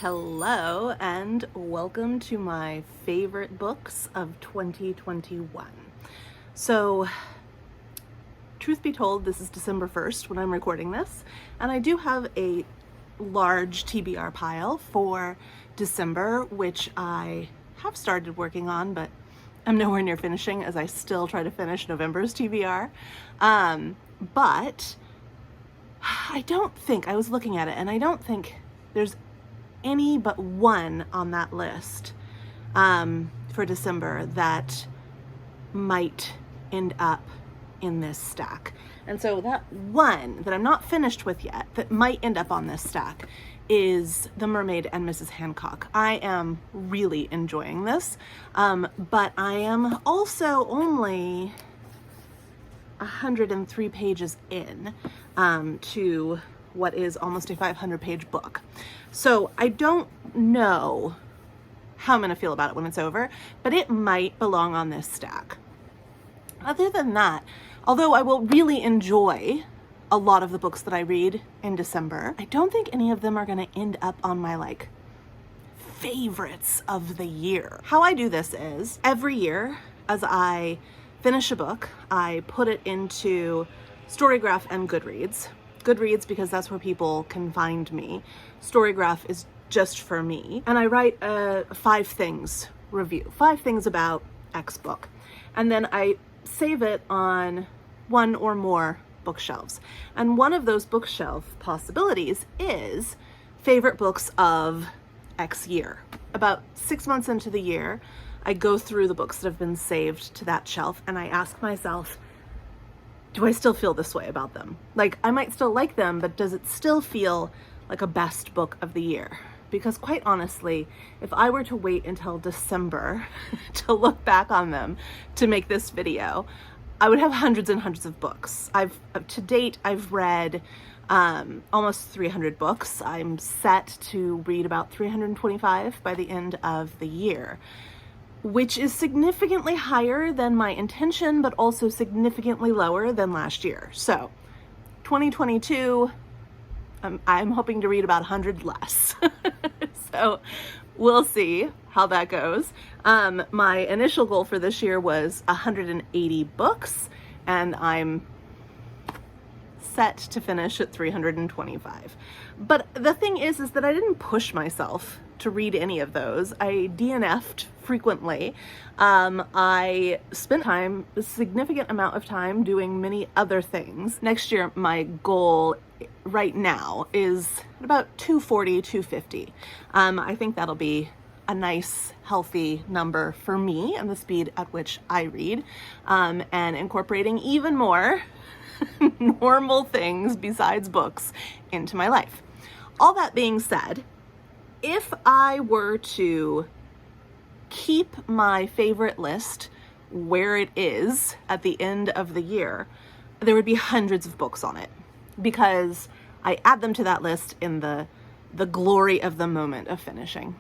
Hello and welcome to my favorite books of 2021. So, truth be told, this is December 1st when I'm recording this, and I do have a large TBR pile for December, which I have started working on, but I'm nowhere near finishing as I still try to finish November's TBR. But I was looking at it and I don't think there's any but one on that list for December that might end up in this stack. And so that one that I'm not finished with yet that might end up on this stack is The Mermaid and Mrs Hancock. I am really enjoying this, but I am also only 103 pages in to what is almost a 500-page book. So I don't know how I'm going to feel about it when it's over, but it might belong on this stack. Other than that, although I will really enjoy a lot of the books that I read in December, I don't think any of them are going to end up on my favorites of the year. How I do this is every year as I finish a book, I put it into Storygraph and Goodreads. Goodreads because that's where people can find me. Storygraph is just for me. And I write a 5 things review, 5 things about X book. And then I save it on one or more bookshelves. And one of those bookshelf possibilities is favorite books of X year. About 6 months into the year, I go through the books that have been saved to that shelf and I ask myself, do I still feel this way about them? I might still like them, but does it still feel like a best book of the year? Because quite honestly, if I were to wait until December to look back on them to make this video, I would have hundreds and hundreds of books. To date, I've read almost 300 books. I'm set to read about 325 by the end of the year, which is significantly higher than my intention, but also significantly lower than last year. So 2022, I'm hoping to read about 100 less. So we'll see how that goes. My initial goal for this year was 180 books, and I'm set to finish at 325. But the thing is that I didn't push myself to read any of those. I DNF'd frequently. I spent a significant amount of time doing many other things. Next year, my goal right now is about 240, 250. I think that'll be a nice, healthy number for me and the speed at which I read, and incorporating even more normal things besides books into my life. All that being said, if I were to keep my favorite list where it is at the end of the year, there would be hundreds of books on it because I add them to that list in the glory of the moment of finishing.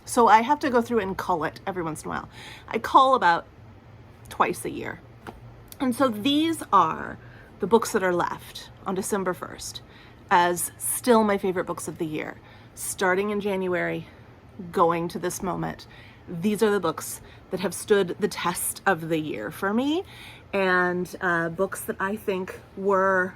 So I have to go through and cull it every once in a while. I cull about twice a year. And so these are the books that are left on December 1st as still my favorite books of the year. Starting in January, going to this moment, these are the books that have stood the test of the year for me, and books that I think were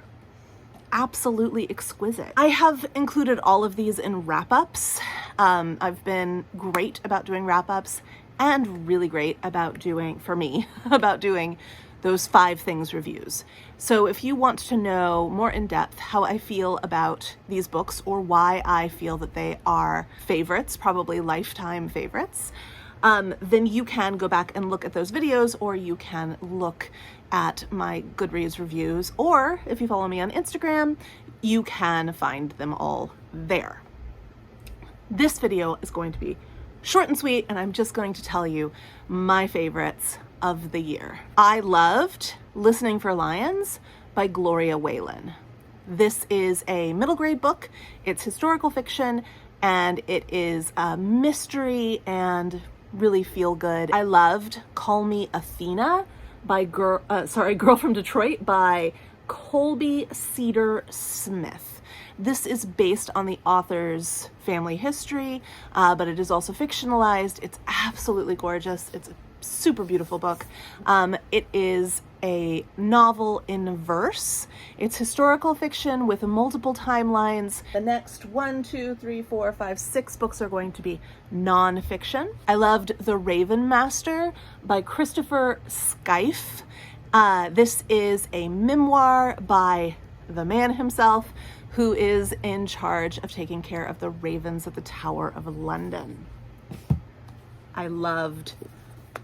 absolutely exquisite. I have included all of these in wrap-ups. I've been great about doing wrap-ups and really great about doing those 5 things reviews. So if you want to know more in depth how I feel about these books or why I feel that they are favorites, probably lifetime favorites, then you can go back and look at those videos, or you can look at my Goodreads reviews, or if you follow me on Instagram, you can find them all there. This video is going to be short and sweet, and I'm just going to tell you my favorites of the year. I loved Listening for Lions by Gloria Whalen. This is a middle grade book. It's historical fiction, and it is a mystery and really feel good. I loved Call Me Athena by Girl from Detroit by Colby Cedar Smith. This is based on the author's family history, but it is also fictionalized. It's absolutely gorgeous. It's a super beautiful book. It is a novel in verse. It's historical fiction with multiple timelines. The next 6 books are going to be nonfiction. I loved The Raven Master by Christopher Skyfe. This is a memoir by the man himself, who is in charge of taking care of the ravens at the Tower of London. I loved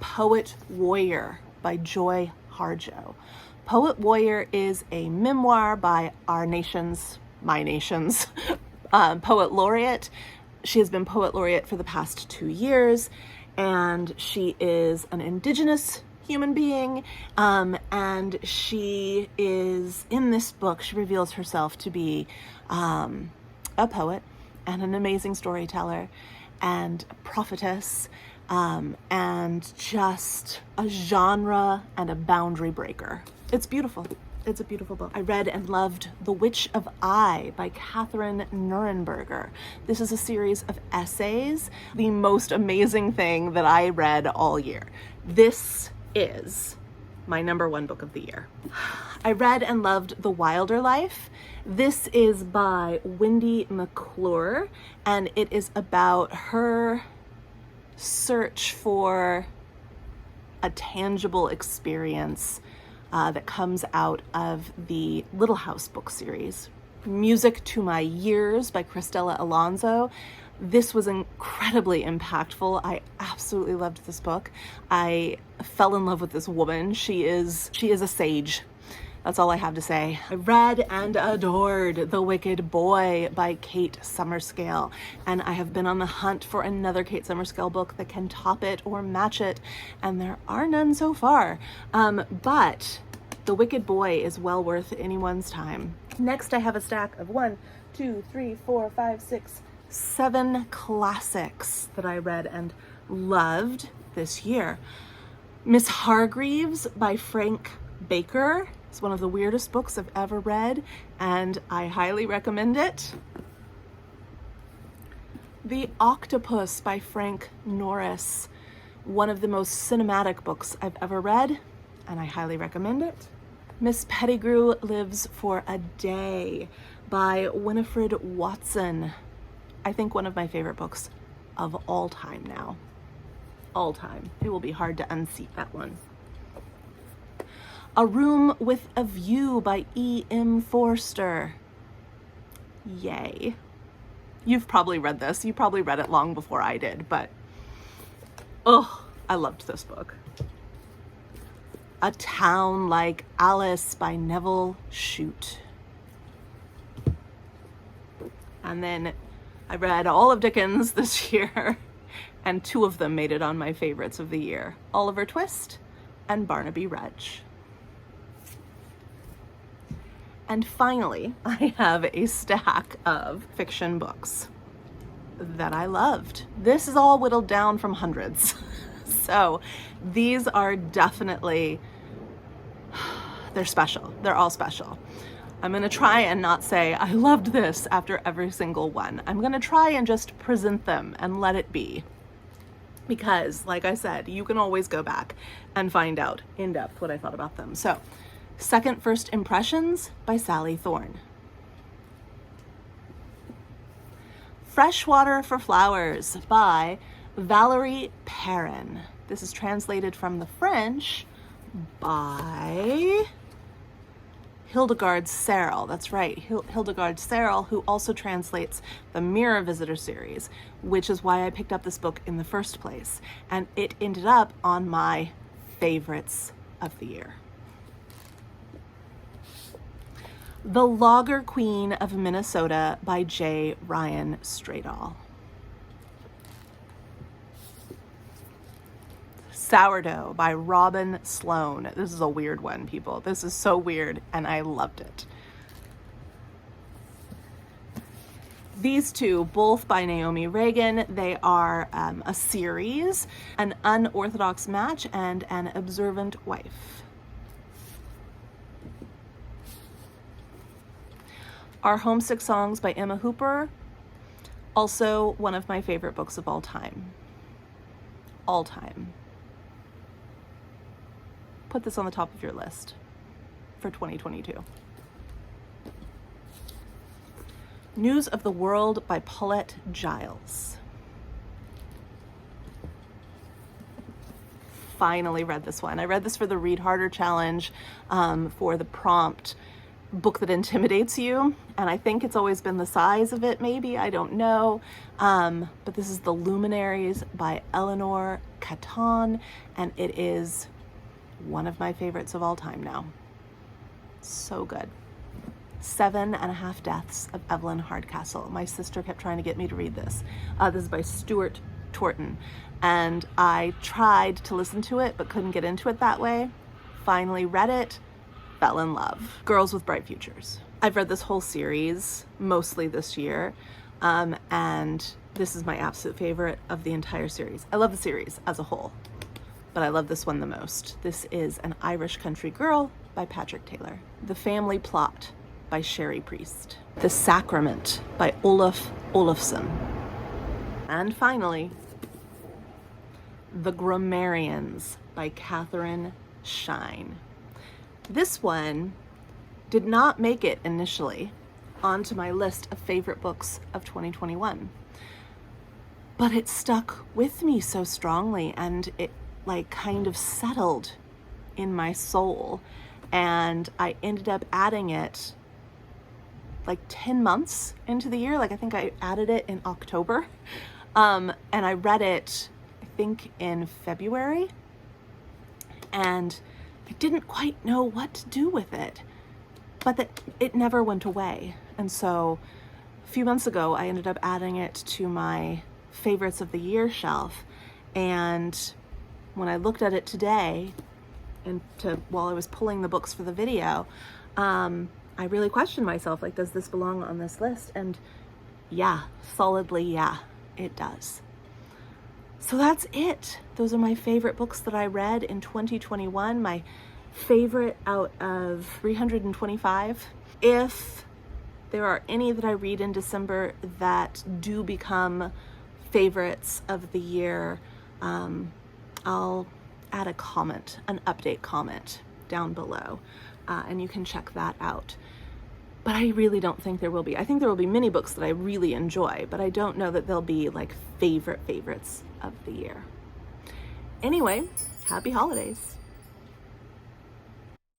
Poet Warrior by Joy Harjo. Poet Warrior is a memoir by my nation's poet laureate. She has been poet laureate for the past 2 years, and she is an Indigenous human being, and she is, in this book, she reveals herself to be a poet and an amazing storyteller and a prophetess, and just a genre and a boundary breaker. It's beautiful. It's a beautiful book. I read and loved The Witch of Eye by Katherine Nuremberger. This is a series of essays, the most amazing thing that I read all year. This is my #1 book of the year. I read and loved The Wilder Life. This is by Wendy McClure, and it is about her search for a tangible experience that comes out of the Little House book series. Music to My Years by Cristela Alonso. This was incredibly impactful. I absolutely loved this book. I fell in love with this woman. She is a sage. That's all I have to say. I read and adored The Wicked Boy by Kate Summerscale, and I have been on the hunt for another Kate Summerscale book that can top it or match it, and there are none so far. But The Wicked Boy is well worth anyone's time. Next, I have a stack of 7 classics that I read and loved this year. Miss Hargreaves by Frank Baker. It's one of the weirdest books I've ever read, and I highly recommend it. The Octopus by Frank Norris. One of the most cinematic books I've ever read, and I highly recommend it. Miss Pettigrew Lives for a Day by Winifred Watson. I think one of my favorite books of all time now. All time. It will be hard to unseat that one. A Room with a View by E.M. Forster. Yay. You've probably read this. You probably read it long before I did, but oh, I loved this book. A Town Like Alice by Neville Shute. And then I read all of Dickens this year, and 2 of them made it on my favorites of the year. Oliver Twist and Barnaby Rudge. And finally, I have a stack of fiction books that I loved. This is all whittled down from hundreds. So these are definitely, they're special. They're all special. I'm gonna try and not say, I loved this after every single one. I'm gonna try and just present them and let it be. Because, like I said, you can always go back and find out in depth what I thought about them. So, Second First Impressions by Sally Thorne. Freshwater for Flowers by Valerie Perrin. This is translated from the French by Hildegard Serrell. That's right, Hildegard Serrell, who also translates the Mirror Visitor series, which is why I picked up this book in the first place. And it ended up on my favorites of the year. The Logger Queen of Minnesota by J. Ryan Stradall. Sourdough by Robin Sloan. This is a weird one, people. This is so weird, and I loved it. These 2, both by Naomi Reagan, they are a series, An Unorthodox Match and An Observant Wife. Our Homesick Songs by Emma Hooper, also one of my favorite books of all time. All time. Put this on the top of your list for 2022. News of the World by Paulette Giles. Finally read this one. I read this for the Read Harder Challenge, for the prompt book that intimidates you, and I think it's always been the size of it, maybe, I don't know, but this is The Luminaries by Eleanor Catton, and it is one of my favorites of all time now. So good. 7.5 Deaths of Evelyn Hardcastle. My sister kept trying to get me to read this. This is by Stuart Torton, and I tried to listen to it but couldn't get into it that way. Finally read it, fell in love. Girls with Bright Futures. I've read this whole series mostly this year, and this is my absolute favorite of the entire series. I love the series as a whole, but I love this one the most. This is An Irish Country Girl by Patrick Taylor. The Family Plot by Sherry Priest. The Sacrament by Olaf Olafsson. And finally, The Grammarians by Katherine Shine. This one did not make it initially onto my list of favorite books of 2021, but it stuck with me so strongly, and it like kind of settled in my soul, and I ended up adding it like 10 months into the year. Like I think I added it in October, and I read it I think in February, and I didn't quite know what to do with it, but that it never went away. And so a few months ago, I ended up adding it to my favorites of the year shelf. And when I looked at it today, and while I was pulling the books for the video, I really questioned myself, like, does this belong on this list? And yeah, solidly, yeah, it does. So that's it. Those are my favorite books that I read in 2021, my favorite out of 325. If there are any that I read in December that do become favorites of the year, I'll add a comment, an update comment down below, and you can check that out. But I really don't think there will be. I think there will be many books that I really enjoy, but I don't know that they'll be like favorites of the year. Anyway, happy holidays.